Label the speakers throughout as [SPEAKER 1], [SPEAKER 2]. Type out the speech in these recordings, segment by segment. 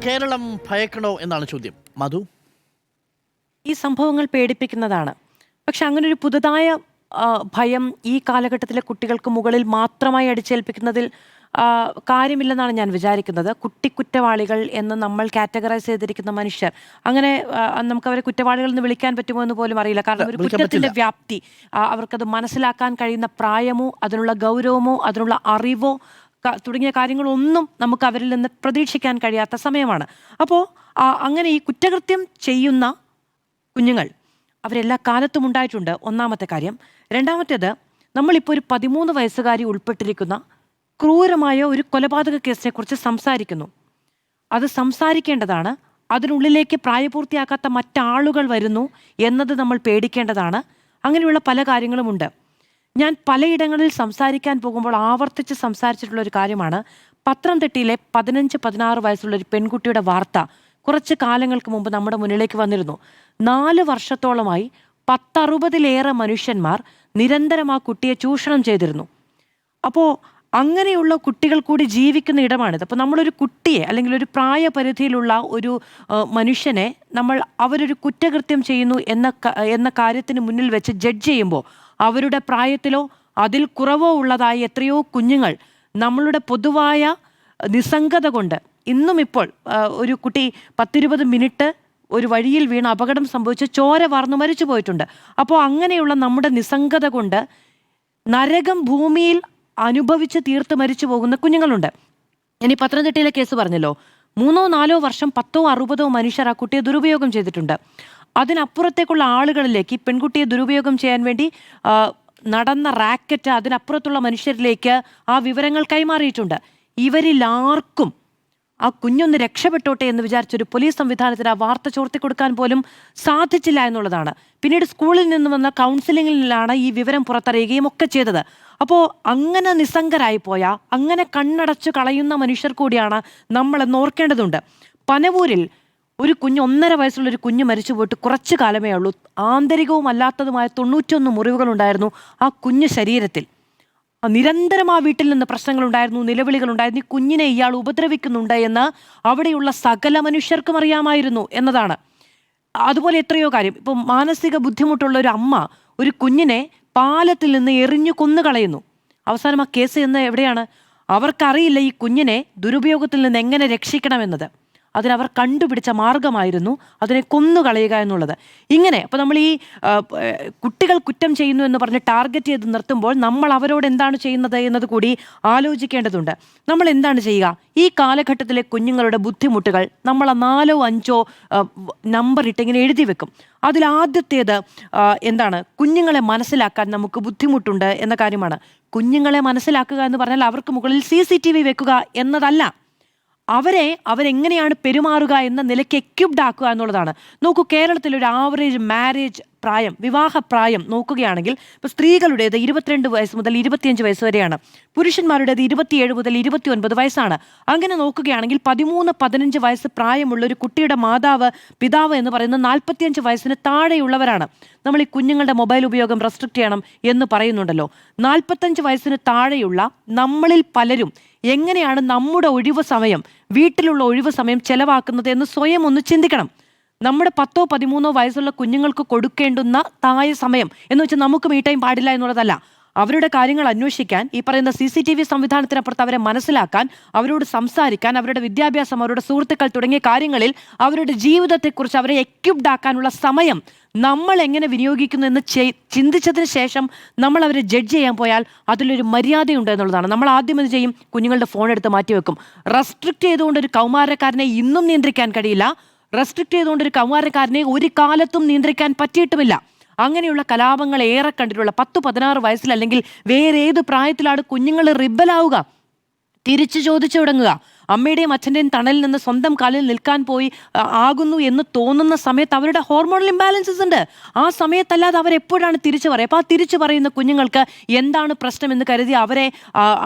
[SPEAKER 1] കേരളം ഭയക്കണോ എന്നാണ് ചോദ്യം. മധു,
[SPEAKER 2] ഈ സംഭവങ്ങൾ പേടിപ്പിക്കുന്നതാണ്. പക്ഷെ അങ്ങനെ ഒരു പുതുതായ ഭയം ഈ കാലഘട്ടത്തിലെ കുട്ടികൾക്ക് മുകളിൽ മാത്രമായി അടിച്ചേൽപ്പിക്കുന്നതിൽ കാര്യമില്ലെന്നാണ് ഞാൻ വിചാരിക്കുന്നത്. കുറ്റവാളികൾ എന്ന് നമ്മൾ കാറ്റഗറൈസ് ചെയ്തിരിക്കുന്ന മനുഷ്യർ, അങ്ങനെ നമുക്ക് അവരെ കുറ്റവാളികൾ എന്ന് വിളിക്കാൻ പറ്റുമോ എന്ന് പോലും അറിയില്ല. കാരണം ഒരു കുറ്റത്തിന്റെ വ്യാപ്തി, അവർക്കത് മനസ്സിലാക്കാൻ കഴിയുന്ന പ്രായമോ അതിനുള്ള ഗൗരവമോ അതിനുള്ള അറിവോ തുടങ്ങിയ കാര്യങ്ങളൊന്നും നമുക്ക് അവരിൽ നിന്ന് പ്രതീക്ഷിക്കാൻ കഴിയാത്ത സമയമാണ്. അപ്പോൾ അങ്ങനെ ഈ കുറ്റകൃത്യം ചെയ്യുന്ന കുഞ്ഞുങ്ങൾ അവരെല്ലാ കാലത്തും ഉണ്ടായിട്ടുണ്ട്, ഒന്നാമത്തെ കാര്യം. രണ്ടാമത്തേത്, നമ്മളിപ്പോൾ ഒരു 13 വയസ്സുകാരി ഉൾപ്പെട്ടിരിക്കുന്ന ക്രൂരമായ ഒരു കൊലപാതക കേസിനെ കുറിച്ച് സംസാരിക്കുന്നു. അത് സംസാരിക്കേണ്ടതാണ്. അതിനുള്ളിലേക്ക് പ്രായപൂർത്തിയാക്കാത്ത മറ്റാളുകൾ വരുന്നു എന്നത് നമ്മൾ പേടിക്കേണ്ടതാണ്. അങ്ങനെയുള്ള പല കാര്യങ്ങളുമുണ്ട്. ഞാൻ പലയിടങ്ങളിൽ സംസാരിക്കാൻ പോകുമ്പോൾ ആവർത്തിച്ച് സംസാരിച്ചിട്ടുള്ള ഒരു കാര്യമാണ് പത്തനംതിട്ടയിലെ 15-16 വയസ്സുള്ള ഒരു പെൺകുട്ടിയുടെ വാർത്ത. കുറച്ച് കാലങ്ങൾക്ക് മുമ്പ് നമ്മുടെ മുന്നിലേക്ക് വന്നിരുന്നു. 4 വർഷത്തോളമായി 10-60-ലേറെ മനുഷ്യന്മാർ നിരന്തരം ആ കുട്ടിയെ ചൂഷണം ചെയ്തിരുന്നു. അപ്പോൾ അങ്ങനെയുള്ള കുട്ടികൾ കൂടി ജീവിക്കുന്ന ഇടമാണിത്. അപ്പോൾ നമ്മളൊരു കുട്ടിയെ അല്ലെങ്കിൽ ഒരു പ്രായപരിധിയിലുള്ള ഒരു മനുഷ്യനെ അവരൊരു കുറ്റകൃത്യം ചെയ്യുന്നു എന്ന കാര്യത്തിന് മുന്നിൽ വെച്ച് ജഡ്ജ് ചെയ്യുമ്പോൾ അവരുടെ പ്രായത്തിലോ അതിൽ കുറവോ ഉള്ളതായ എത്രയോ കുഞ്ഞുങ്ങൾ നമ്മളുടെ പൊതുവായ നിസ്സംഗത കൊണ്ട് ഇന്നും ഇപ്പോൾ ഒരു കുട്ടി 10-20 മിനിറ്റ് ഒരു വഴിയിൽ വീണ് അപകടം സംഭവിച്ച് ചോര വാർന്നു മരിച്ചു പോയിട്ടുണ്ട്. അപ്പോൾ അങ്ങനെയുള്ള നമ്മുടെ നിസ്സംഗത കൊണ്ട് നരകം ഭൂമിയിൽ അനുഭവിച്ച് തീർത്ത് മരിച്ചു പോകുന്ന കുഞ്ഞുങ്ങളുണ്ട്. ഇനി പത്തനംതിട്ടയിലെ കേസ് പറഞ്ഞല്ലോ, 3-4 വർഷം 10-60 മനുഷ്യർ ആ കുട്ടിയെ ദുരുപയോഗം ചെയ്തിട്ടുണ്ട്. അതിനപ്പുറത്തേക്കുള്ള ആളുകളിലേക്ക് ഈ പെൺകുട്ടിയെ ദുരുപയോഗം ചെയ്യാൻ വേണ്ടി നടന്ന റാക്കറ്റ് അതിനപ്പുറത്തുള്ള മനുഷ്യരിലേക്ക് ആ വിവരങ്ങൾ കൈമാറിയിട്ടുണ്ട്. ഇവരിൽ ആർക്കും ആ കുഞ്ഞൊന്ന് രക്ഷപ്പെട്ടോട്ടെ എന്ന് വിചാരിച്ചൊരു പോലീസ് സംവിധാനത്തിന് ആ വാർത്ത ചോർത്തി കൊടുക്കാൻ പോലും സാധിച്ചില്ല എന്നുള്ളതാണ്. പിന്നീട് സ്കൂളിൽ നിന്ന് വന്ന കൗൺസിലിങ്ങിലാണ് ഈ വിവരം പുറത്തറിയുകയും ഒക്കെ ചെയ്തത്. അപ്പോൾ അങ്ങനെ നിസ്സംഗരായി പോയ, അങ്ങനെ കണ്ണടച്ചു കളയുന്ന മനുഷ്യർ കൂടിയാണ് നമ്മളെന്ന് ഓർക്കേണ്ടതുണ്ട്. പനവൂരിൽ ഒരു കുഞ്ഞ് 1.5 വയസ്സുള്ള ഒരു കുഞ്ഞ് മരിച്ചു പോയിട്ട് കുറച്ചു കാലമേ ഉള്ളൂ. ആന്തരികവും അല്ലാത്തതുമായ 91 മുറിവുകളുണ്ടായിരുന്നു ആ കുഞ്ഞു ശരീരത്തിൽ. നിരന്തരം ആ വീട്ടിൽ നിന്ന് പ്രശ്നങ്ങളുണ്ടായിരുന്നു, നിലവിളികളുണ്ടായിരുന്നു. ഈ കുഞ്ഞിനെ ഇയാൾ ഉപദ്രവിക്കുന്നുണ്ട് എന്ന് അവിടെയുള്ള സകല മനുഷ്യർക്കും അറിയാമായിരുന്നു എന്നതാണ്. അതുപോലെ എത്രയോ കാര്യം. ഇപ്പം മാനസിക ബുദ്ധിമുട്ടുള്ള ഒരു അമ്മ ഒരു കുഞ്ഞിനെ പാലത്തിൽ നിന്ന് എറിഞ്ഞു കൊന്നുകളയുന്നു. അവസാനം ആ കേസ് എവിടെയാണ്? അവർക്കറിയില്ല ഈ കുഞ്ഞിനെ ദുരുപയോഗത്തിൽ നിന്ന് എങ്ങനെ രക്ഷിക്കണമെന്നത്. അതിനവർ കണ്ടുപിടിച്ച മാർഗമായിരുന്നു അതിനെ കൊന്നുകളയുക എന്നുള്ളത്. ഇങ്ങനെ അപ്പോൾ നമ്മൾ ഈ കുട്ടികൾ കുറ്റം ചെയ്യുന്നു എന്ന് പറഞ്ഞ് ടാർഗറ്റ് ചെയ്ത് നിർത്തുമ്പോൾ നമ്മൾ അവരോട് എന്താണ് ചെയ്യുന്നത് എന്നത് കൂടി ആലോചിക്കേണ്ടതുണ്ട്. നമ്മൾ എന്താണ് ചെയ്യുക? ഈ കാലഘട്ടത്തിലെ കുഞ്ഞുങ്ങളുടെ ബുദ്ധിമുട്ടുകൾ നമ്മൾ 4-5 നമ്പർ ഇട്ടിങ്ങനെ എഴുതി വെക്കും. അതിലാദ്യത്തേത് എന്താണ്? കുഞ്ഞുങ്ങളെ മനസ്സിലാക്കാൻ നമുക്ക് ബുദ്ധിമുട്ടുണ്ട് എന്ന കാര്യമാണ്. കുഞ്ഞുങ്ങളെ മനസ്സിലാക്കുക എന്ന് പറഞ്ഞാൽ അവർക്ക് മുകളിൽ CCTV വെക്കുക എന്നതല്ല. അവരെങ്ങനെയാണ് പെരുമാറുക എന്ന നിലയ്ക്ക് എക്യുപ്ഡ് ആക്കുക എന്നുള്ളതാണ്. നോക്കൂ, കേരളത്തിൽ ഒരു ആവറേജ് മാരേജ് പ്രായം, വിവാഹ പ്രായം നോക്കുകയാണെങ്കിൽ ഇപ്പോൾ സ്ത്രീകളുടേത് 22 വയസ്സ് മുതൽ 25 വയസ്സ് വരെയാണ്. പുരുഷന്മാരുടേത് 27 മുതൽ 29 വയസ്സാണ്. അങ്ങനെ നോക്കുകയാണെങ്കിൽ 13-15 വയസ്സ് പ്രായമുള്ള ഒരു കുട്ടിയുടെ പിതാവ് എന്ന് പറയുന്നത് 45 വയസ്സിന് താഴെയുള്ളവരാണ്. നമ്മൾ ഈ കുഞ്ഞുങ്ങളുടെ മൊബൈൽ ഉപയോഗം റെസ്ട്രിക്റ്റ് ചെയ്യണം എന്ന് പറയുന്നുണ്ടല്ലോ. 45 വയസ്സിന് താഴെയുള്ള നമ്മളിൽ പലരും എങ്ങനെയാണ് നമ്മുടെ ഒഴിവ് സമയം, വീട്ടിലുള്ള ഒഴിവ് സമയം ചെലവാക്കുന്നത് എന്ന് സ്വയം ഒന്ന് ചിന്തിക്കണം. നമ്മുടെ 10-13 വയസ്സുള്ള കുഞ്ഞുങ്ങൾക്ക് കൊടുക്കേണ്ടുന്ന താഴെ സമയം എന്ന് വെച്ചാൽ നമുക്ക് മീ ടൈം പാടില്ല എന്നുള്ളതല്ല. അവരുടെ കാര്യങ്ങൾ അന്വേഷിക്കാൻ, ഈ പറയുന്ന CCTV സംവിധാനത്തിനപ്പുറത്ത് അവരെ മനസ്സിലാക്കാൻ, അവരോട് സംസാരിക്കാൻ, അവരുടെ വിദ്യാഭ്യാസം, അവരുടെ സുഹൃത്തുക്കൾ തുടങ്ങിയ കാര്യങ്ങളിൽ അവരുടെ ജീവിതത്തെക്കുറിച്ച് അവരെ എക്യുപ്ഡ് ആക്കാനുള്ള സമയം നമ്മൾ എങ്ങനെ വിനിയോഗിക്കുന്നു എന്ന് ചിന്തിച്ചതിന് ശേഷം നമ്മൾ അവരെ ജഡ്ജ് ചെയ്യാൻ പോയാൽ അതിലൊരു മര്യാദയുണ്ട് എന്നുള്ളതാണ്. നമ്മൾ ആദ്യം എന്ത് ചെയ്യും? കുഞ്ഞുങ്ങളുടെ ഫോൺ എടുത്ത് മാറ്റിവെക്കും. റെസ്ട്രിക്റ്റ് ചെയ്തുകൊണ്ട് ഒരു കൗമാരക്കാരനെ ഇന്നും നിയന്ത്രിക്കാൻ കഴിയില്ല. റെസ്ട്രിക്റ്റ് ചെയ്തുകൊണ്ട് ഒരു കൗമാരക്കാരനെ ഒരു കാലത്തും നിയന്ത്രിക്കാൻ പറ്റിയിട്ടുമില്ല. അങ്ങനെയുള്ള കലാപങ്ങൾ ഏറെ കണ്ടിട്ടുള്ള 10-16 വയസ്സിൽ അല്ലെങ്കിൽ വേറെ ഏത് പ്രായത്തിലാണ് കുഞ്ഞുങ്ങൾ റിബലാവുക, തിരിച്ചു ചോദിച്ചു തുടങ്ങുക. അമ്മയുടെയും അച്ഛൻ്റെയും തണലിൽ നിന്ന് സ്വന്തം കാലിൽ നിൽക്കാൻ ആകുന്നു എന്ന് തോന്നുന്ന സമയത്ത് അവരുടെ ഹോർമോണൽ ഇംബാലൻസസ് ഉണ്ട്. ആ സമയത്തല്ലാതെ അവരെപ്പോഴാണ് തിരിച്ചു പറയുക? അപ്പോൾ ആ തിരിച്ചു പറയുന്ന കുഞ്ഞുങ്ങൾക്ക് എന്താണ് പ്രശ്നം എന്ന് കരുതി അവരെ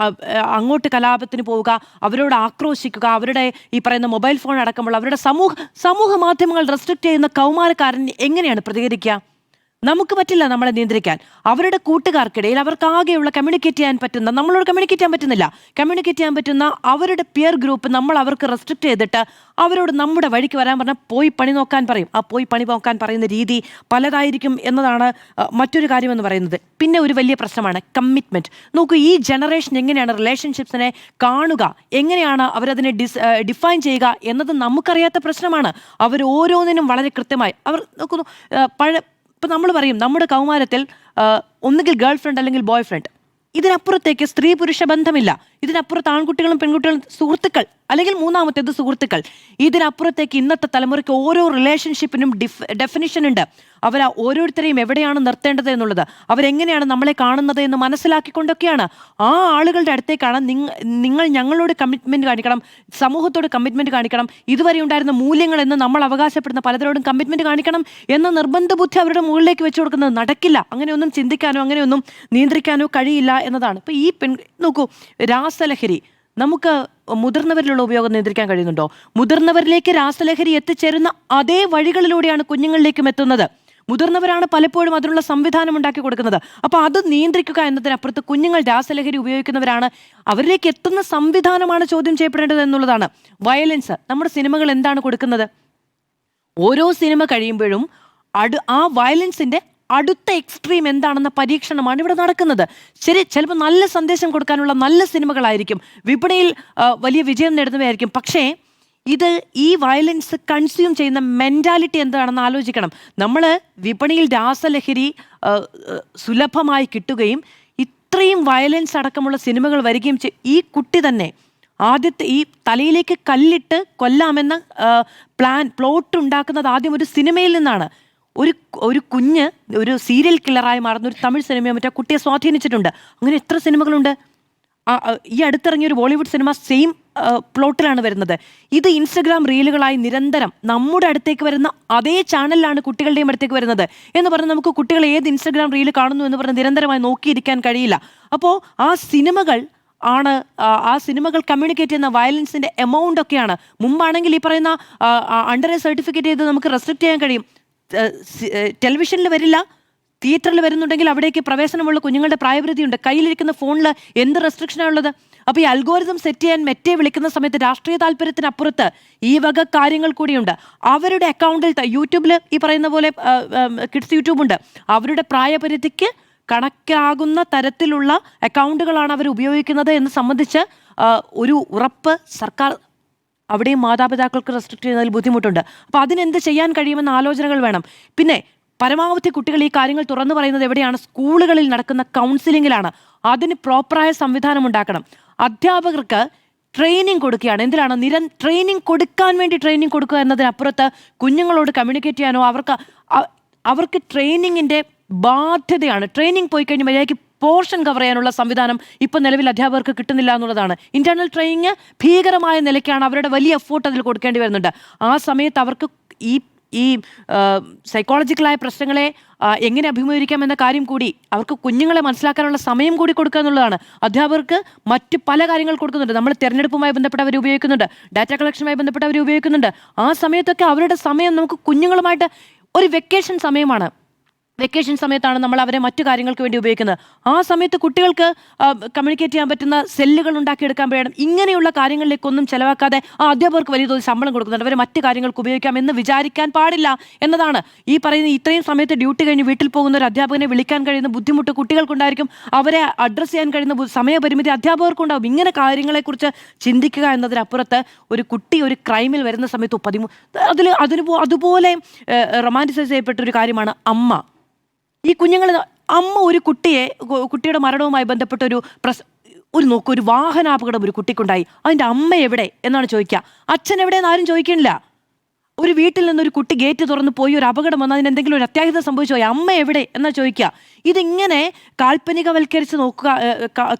[SPEAKER 2] അങ്ങോട്ട് കലാപത്തിന് പോവുക, അവരോട് ആക്രോശിക്കുക, അവരുടെ ഈ പറയുന്ന മൊബൈൽ ഫോൺ അടക്കമുള്ള അവരുടെ സമൂഹ മാധ്യമങ്ങൾ റെസ്ട്രിക്റ്റ് ചെയ്യുന്ന കൗമാരക്കാരൻ എങ്ങനെയാണ് പ്രതികരിക്കുക? നമുക്ക് പറ്റില്ല നമ്മളെ നിയന്ത്രിക്കാൻ. അവരുടെ കൂട്ടുകാർക്കിടയിൽ അവർക്കാകെയുള്ള കമ്മ്യൂണിക്കേറ്റ് ചെയ്യാൻ പറ്റുന്ന, നമ്മളോട് കമ്മ്യൂണിക്കേറ്റ് ചെയ്യാൻ പറ്റുന്നില്ല, കമ്മ്യൂണിക്കേറ്റ് ചെയ്യാൻ പറ്റുന്ന അവരുടെ പിയർ ഗ്രൂപ്പ് നമ്മൾ അവർക്ക് റെസ്ട്രിക്റ്റ് ചെയ്തിട്ട് അവരോട് നമ്മുടെ വഴിക്ക് വരാൻ പറഞ്ഞാൽ പോയി പണി നോക്കാൻ പറയും. ആ പോയി പണി നോക്കാൻ പറയുന്ന രീതി പലതായിരിക്കും എന്നതാണ് മറ്റൊരു കാര്യമെന്ന് പറയുന്നത്. പിന്നെ ഒരു വലിയ പ്രശ്നമാണ് കമ്മിറ്റ്മെന്റ്. നോക്കൂ, ഈ ജനറേഷൻ എങ്ങനെയാണ് റിലേഷൻഷിപ്സിനെ കാണുക, എങ്ങനെയാണ് അവരതിനെ ഡിഫൈൻ ചെയ്യുക എന്നത് നമുക്കറിയാത്ത പ്രശ്നമാണ്. അവർ ഓരോന്നിനും വളരെ കൃത്യമായി അവർ നോക്കുന്നു. ഇപ്പം നമ്മൾ പറയും നമ്മുടെ കൗമാരത്തിൽ ഒന്നുകിൽ ഗേൾ ഫ്രണ്ട് അല്ലെങ്കിൽ ബോയ് ഫ്രണ്ട്, ഇതിനപ്പുറത്തേക്ക് സ്ത്രീ പുരുഷ ബന്ധമില്ല. ഇതിനപ്പുറത്ത് ആൺകുട്ടികളും പെൺകുട്ടികളും സുഹൃത്തുക്കൾ, അല്ലെങ്കിൽ മൂന്നാമത്തേത് സുഹൃത്തുക്കൾ. ഇതിനപ്പുറത്തേക്ക് ഇന്നത്തെ തലമുറയ്ക്ക് ഓരോ റിലേഷൻഷിപ്പിനും ഡെഫിനിഷൻ ഉണ്ട്. അവർ ഓരോരുത്തരെയും എവിടെയാണ് നിർത്തേണ്ടത് എന്നുള്ളത്, അവരെങ്ങനെയാണ് നമ്മളെ കാണുന്നത് എന്ന് മനസ്സിലാക്കിക്കൊണ്ടൊക്കെയാണ്. ആ ആളുകളുടെ അടുത്തേക്കാണ് നിങ്ങൾ ഞങ്ങളോട് കമ്മിറ്റ്മെന്റ് കാണിക്കണം, സമൂഹത്തോട് കമ്മിറ്റ്മെന്റ് കാണിക്കണം, ഇതുവരെ ഉണ്ടായിരുന്ന മൂല്യങ്ങൾ എന്ന് നമ്മൾ അവകാശപ്പെടുന്ന പലരോടും കമ്മിറ്റ്മെന്റ് കാണിക്കണം എന്ന നിർബന്ധ ബുദ്ധി അവരുടെ മുകളിലേക്ക് വെച്ചു കൊടുക്കുന്നത് നടക്കില്ല. അങ്ങനെയൊന്നും ചിന്തിക്കാനോ അങ്ങനെയൊന്നും നിയന്ത്രിക്കാനോ കഴിയില്ല എന്നതാണ്. ഇപ്പൊ ഈ നോക്കൂ, രാസലഹരി നമുക്ക് മുതിർന്നവരിലുള്ള ഉപയോഗം നിയന്ത്രിക്കാൻ കഴിയുന്നുണ്ടോ? മുതിർന്നവരിലേക്ക് രാസലഹരി എത്തിച്ചേരുന്ന അതേ വഴികളിലൂടെയാണ് കുഞ്ഞുങ്ങളിലേക്കും എത്തുന്നത്. മുതിർന്നവരാണ് പലപ്പോഴും അതിനുള്ള സംവിധാനം ഉണ്ടാക്കി കൊടുക്കുന്നത്. അപ്പോൾ അത് നിയന്ത്രിക്കുക എന്നതിനപ്പുറത്ത് കുഞ്ഞുങ്ങൾ രാസലഹരി ഉപയോഗിക്കുന്നവരാണ്, അവരിലേക്ക് എത്തുന്ന സംവിധാനമാണ് ചോദ്യം ചെയ്യപ്പെടേണ്ടത് എന്നുള്ളതാണ്. വയലൻസ്, നമ്മുടെ സിനിമകൾ എന്താണ് കൊടുക്കുന്നത്? ഓരോ സിനിമ കഴിയുമ്പോഴും ആ വയലൻസിന്റെ അടുത്ത എക്സ്ട്രീം എന്താണെന്ന പരീക്ഷണമാണ് ഇവിടെ നടക്കുന്നത്. ശരി, ചിലപ്പോൾ നല്ല സന്ദേശം കൊടുക്കാനുള്ള നല്ല സിനിമകളായിരിക്കും, വിപണിയിൽ വലിയ വിജയം നേടുന്നവയായിരിക്കും. പക്ഷേ ഈ വയലൻസ് കൺസ്യൂം ചെയ്യുന്ന മെന്റാലിറ്റി എന്താണെന്ന് ആലോചിക്കണം. നമ്മൾ വിപണിയിൽ രാസലഹരി സുലഭമായി കിട്ടുകയും ഇത്രയും വയലൻസ് അടക്കമുള്ള സിനിമകൾ വരികയും ഈ കുട്ടി തന്നെ ആദ്യത്തെ ഈ തലയിലേക്ക് കല്ലിട്ട് കൊല്ലാമെന്ന പ്ലോട്ട് ഉണ്ടാക്കുന്നത് ആദ്യം ഒരു സിനിമയിൽ നിന്നാണ്. ഒരു കുഞ്ഞ് ഒരു സീരിയൽ കില്ലറായി മാറുന്ന ഒരു തമിഴ് സിനിമയോ മറ്റോ കുട്ടിയെ സ്വാധീനിച്ചിട്ടുണ്ട്. അങ്ങനെ എത്ര സിനിമകളുണ്ട്. ഈ അടുത്തിറങ്ങിയ ഒരു ബോളിവുഡ് സിനിമ സെയിം പ്ലോട്ടിലാണ് വരുന്നത്. ഇത് ഇൻസ്റ്റഗ്രാം റീലുകളായി നിരന്തരം നമ്മുടെ അടുത്തേക്ക് വരുന്ന അതേ ചാനലിലാണ് കുട്ടികളുടെയും അടുത്തേക്ക് വരുന്നത് എന്ന് പറഞ്ഞാൽ നമുക്ക് കുട്ടികൾ ഏത് ഇൻസ്റ്റഗ്രാം റീല് കാണുന്നു എന്ന് പറഞ്ഞ് നിരന്തരമായി നോക്കിയിരിക്കാൻ കഴിയില്ല. അപ്പോൾ ആ സിനിമകൾ കമ്മ്യൂണിക്കേറ്റ് ചെയ്യുന്ന വയലൻസിന്റെ എമൗണ്ട് ഒക്കെയാണ്. മുമ്പാണെങ്കിൽ ഈ പറയുന്ന അണ്ടർ സർട്ടിഫിക്കറ്റ് ചെയ്ത് നമുക്ക് റെസ്ട്രിക്റ്റ് ചെയ്യാൻ കഴിയും. ടെലിവിഷനിൽ വരില്ല, തിയേറ്ററിൽ വരുന്നുണ്ടെങ്കിൽ അവിടേക്ക് പ്രവേശനമുള്ള കുഞ്ഞുങ്ങളുടെ പ്രായപരിധിയുണ്ട്. കയ്യിലിരിക്കുന്ന ഫോണിൽ എന്ത് റെസ്ട്രിക്ഷനാണ് ഉള്ളത്? അപ്പോൾ ഈ അൽഗോരിതം സെറ്റ് ചെയ്യാൻ മെറ്റെ വിളിക്കുന്ന സമയത്ത് രാഷ്ട്രീയ താല്പര്യത്തിനപ്പുറത്ത് ഈ വക കാര്യങ്ങൾ കൂടിയുണ്ട്. അവരുടെ അക്കൗണ്ടിൽ യൂട്യൂബിൽ ഈ പറയുന്ന പോലെ കിഡ്സ് യൂട്യൂബ് ഉണ്ട്. അവരുടെ പ്രായപരിധിക്ക് കണക്കാകുന്ന തരത്തിലുള്ള അക്കൗണ്ടുകളാണ് അവർ ഉപയോഗിക്കുന്നത് എന്ന് സംബന്ധിച്ച് ഒരു ഉറപ്പ് സർക്കാർ അവിടെയും മാതാപിതാക്കൾക്ക് റെസ്ട്രിക്റ്റ് ചെയ്യുന്നതിൽ ബുദ്ധിമുട്ടുണ്ട്. അപ്പോൾ അതിനെന്ത് ചെയ്യാൻ കഴിയുമെന്ന ആലോചനകൾ വേണം. പിന്നെ പരമാവധി കുട്ടികൾ ഈ കാര്യങ്ങൾ തുറന്നു പറയുന്നത് എവിടെയാണ്? സ്കൂളുകളിൽ നടക്കുന്ന കൗൺസിലിങ്ങിലാണ്. അതിന് പ്രോപ്പറായ സംവിധാനം ഉണ്ടാക്കണം. അധ്യാപകർക്ക് ട്രെയിനിങ് കൊടുക്കുകയാണ്. എന്തിനാണ് ട്രെയിനിങ് കൊടുക്കാൻ വേണ്ടി ട്രെയിനിങ് കൊടുക്കുക എന്നതിനപ്പുറത്ത് കുഞ്ഞുങ്ങളോട് കമ്മ്യൂണിക്കേറ്റ് ചെയ്യാനോ അവർക്ക് ട്രെയിനിങ്ങിൻ്റെ ബാധ്യതയാണ്. ട്രെയിനിങ് പോയി കഴിഞ്ഞ് മര്യാദയ്ക്ക് പോർഷൻ കവർ ചെയ്യാനുള്ള സംവിധാനം ഇപ്പം നിലവിൽ അധ്യാപകർക്ക് കിട്ടുന്നില്ല എന്നുള്ളതാണ്. ഇന്റേണൽ ട്രെയിനിങ് ഭീകരമായ നിലയ്ക്കാണ്, അവരുടെ വലിയ എഫോർട്ട് അതിൽ കൊടുക്കേണ്ടി വരുന്നുണ്ട്. ആ സമയത്ത് അവർക്ക് ഈ സൈക്കോളജിക്കലായ പ്രശ്നങ്ങളെ എങ്ങനെ അഭിമുഖീകരിക്കാം എന്ന കാര്യം കൂടി അവർക്ക് കുഞ്ഞുങ്ങളെ മനസ്സിലാക്കാനുള്ള സമയം കൂടി കൊടുക്കുക എന്നുള്ളതാണ്. അധ്യാപകർക്ക് മറ്റ് പല കാര്യങ്ങൾ കൊടുക്കുന്നുണ്ട്. നമ്മൾ തിരഞ്ഞെടുപ്പുമായി ബന്ധപ്പെട്ട് അവർ ഉപയോഗിക്കുന്നുണ്ട്, ഡാറ്റ കളക്ഷനുമായി ബന്ധപ്പെട്ട് അവർ ഉപയോഗിക്കുന്നുണ്ട്. ആ സമയത്തൊക്കെ അവരുടെ സമയം നമുക്ക് കുഞ്ഞുങ്ങളുമായിട്ട് ഒരു വെക്കേഷൻ സമയമാണ്. വെക്കേഷൻ സമയത്താണ് നമ്മൾ അവരെ മറ്റു കാര്യങ്ങൾക്ക് വേണ്ടി ഉപയോഗിക്കുന്നത്. ആ സമയത്ത് കുട്ടികൾക്ക് കമ്മ്യൂണിക്കേറ്റ് ചെയ്യാൻ പറ്റുന്ന സെല്ലുകൾ ഉണ്ടാക്കിയെടുക്കാൻ വേണം. ഇങ്ങനെയുള്ള കാര്യങ്ങളിലേക്കൊന്നും ചെലവാക്കാതെ അധ്യാപകർക്ക് വലിയ തോതിൽ ശമ്പളം കൊടുക്കുന്നുണ്ട്, അവരെ മറ്റു കാര്യങ്ങൾക്ക് ഉപയോഗിക്കാം എന്ന് വിചാരിക്കാൻ പാടില്ല എന്നതാണ്. ഈ പറയുന്ന ഇത്രയും സമയത്ത് ഡ്യൂട്ടി കഴിഞ്ഞ് വീട്ടിൽ പോകുന്ന ഒരു അധ്യാപകനെ വിളിക്കാൻ കഴിയുന്ന ബുദ്ധിമുട്ട് കുട്ടികൾക്കുണ്ടായിരിക്കും, അവരെ അഡ്രസ്സ് ചെയ്യാൻ കഴിയുന്ന സമയപരിമിതി അധ്യാപകർക്കുണ്ടാവും. ഇങ്ങനെ കാര്യങ്ങളെക്കുറിച്ച് ചിന്തിക്കുക എന്നതിനപ്പുറത്ത് ഒരു കുട്ടി ഒരു ക്രൈമിൽ വരുന്ന സമയത്ത് അതുപോലെ റൊമാൻറ്റിസൈസ് ചെയ്യപ്പെട്ട ഒരു കാര്യമാണ് അമ്മ. ഈ അമ്മ ഒരു കുട്ടിയുടെ മരണവുമായി ബന്ധപ്പെട്ട ഒരു വാഹനാപകടം ഒരു കുട്ടിക്കുണ്ടായി, അതിൻ്റെ അമ്മ എവിടെ എന്നാണ് ചോദിക്കുക. അച്ഛൻ എവിടെയെന്ന് ആരും ചോദിക്കണില്ല. ഒരു വീട്ടിൽ നിന്നൊരു കുട്ടി ഗേറ്റ് തുറന്ന് പോയി ഒരു അപകടം വന്ന് അതിന് എന്തെങ്കിലും ഒരു അത്യാഹിതം സംഭവിച്ചു പോയി, അമ്മ എവിടെ എന്നാ ചോദിക്കുക. ഇതിങ്ങനെ കാൽപ്പനികവൽക്കരിച്ച്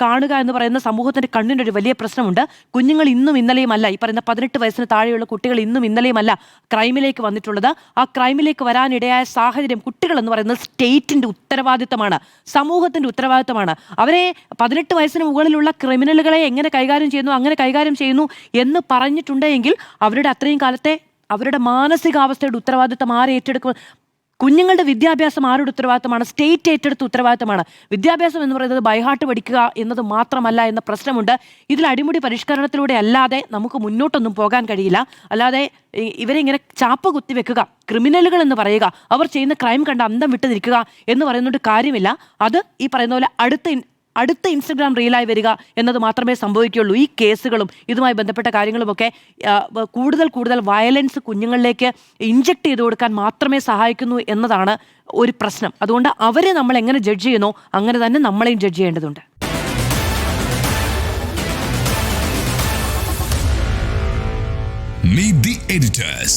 [SPEAKER 2] കാണുക എന്ന് പറയുന്ന സമൂഹത്തിന്റെ കണ്ണിൻ്റെ ഒരു വലിയ പ്രശ്നമുണ്ട്. കുഞ്ഞുങ്ങൾ ഇന്നും ഇന്നലെയും അല്ല, ഈ പറയുന്ന 18 വയസ്സിന് താഴെയുള്ള കുട്ടികൾ ഇന്നും ഇന്നലെയും അല്ല ക്രൈമിലേക്ക് വന്നിട്ടുള്ളത്. ആ ക്രൈമിലേക്ക് വരാനിടയായ സാഹചര്യം കുട്ടികൾ എന്ന് പറയുന്നത് സ്റ്റേറ്റിന്റെ ഉത്തരവാദിത്തമാണ്, സമൂഹത്തിന്റെ ഉത്തരവാദിത്തമാണ്. അവരെ 18 വയസ്സിന് മുകളിലുള്ള ക്രിമിനലുകളെ എങ്ങനെ കൈകാര്യം ചെയ്യുന്നു അങ്ങനെ കൈകാര്യം ചെയ്യുന്നു എന്ന് പറഞ്ഞിട്ടുണ്ടെങ്കിൽ അവരുടെ അത്രയും കാലത്തെ അവരുടെ മാനസികാവസ്ഥയുടെ ഉത്തരവാദിത്തം ആരെ ഏറ്റെടുക്കും? കുഞ്ഞുങ്ങളുടെ വിദ്യാഭ്യാസം ആരുടെ ഉത്തരവാദിത്തമാണ്? സ്റ്റേറ്റ് ഏറ്റെടുത്ത ഉത്തരവാദിത്തമാണ്. വിദ്യാഭ്യാസം എന്ന് പറയുന്നത് ബൈഹാർട്ട് പഠിക്കുക എന്നത് മാത്രമല്ല എന്ന പ്രശ്നമുണ്ട്. ഇതിൽ അടിമുടി പരിഷ്കരണത്തിലൂടെ അല്ലാതെ നമുക്ക് മുന്നോട്ടൊന്നും പോകാൻ കഴിയില്ല. അല്ലാതെ ഇവരെ ഇങ്ങനെ ചാപ്പ കുത്തി വെക്കുക, ക്രിമിനലുകൾ എന്ന് പറയുക, അവർ ചെയ്യുന്ന ക്രൈം കണ്ട് അന്തം വിട്ട് നിൽക്കുക എന്ന് പറയുന്നതുകൊണ്ട് കാര്യമില്ല. അത് ഈ പറയുന്ന പോലെ അടുത്ത ഇൻസ്റ്റഗ്രാം റീലായി വരിക എന്നത് മാത്രമേ സംഭവിക്കുകയുള്ളൂ. ഈ കേസുകളും ഇതുമായി ബന്ധപ്പെട്ട കാര്യങ്ങളുമൊക്കെ കൂടുതൽ വയലൻസ് കുഞ്ഞുങ്ങളിലേക്ക് ഇഞ്ചക്ട് ചെയ്ത് കൊടുക്കാൻ മാത്രമേ സഹായിക്കുന്നു എന്നതാണ് ഒരു പ്രശ്നം. അതുകൊണ്ട് അവരെ നമ്മൾ എങ്ങനെ ജഡ്ജ് ചെയ്യുന്നോ അങ്ങനെ തന്നെ നമ്മളെയും ജഡ്ജ് ചെയ്യേണ്ടതുണ്ട്.
[SPEAKER 3] Meet the editors.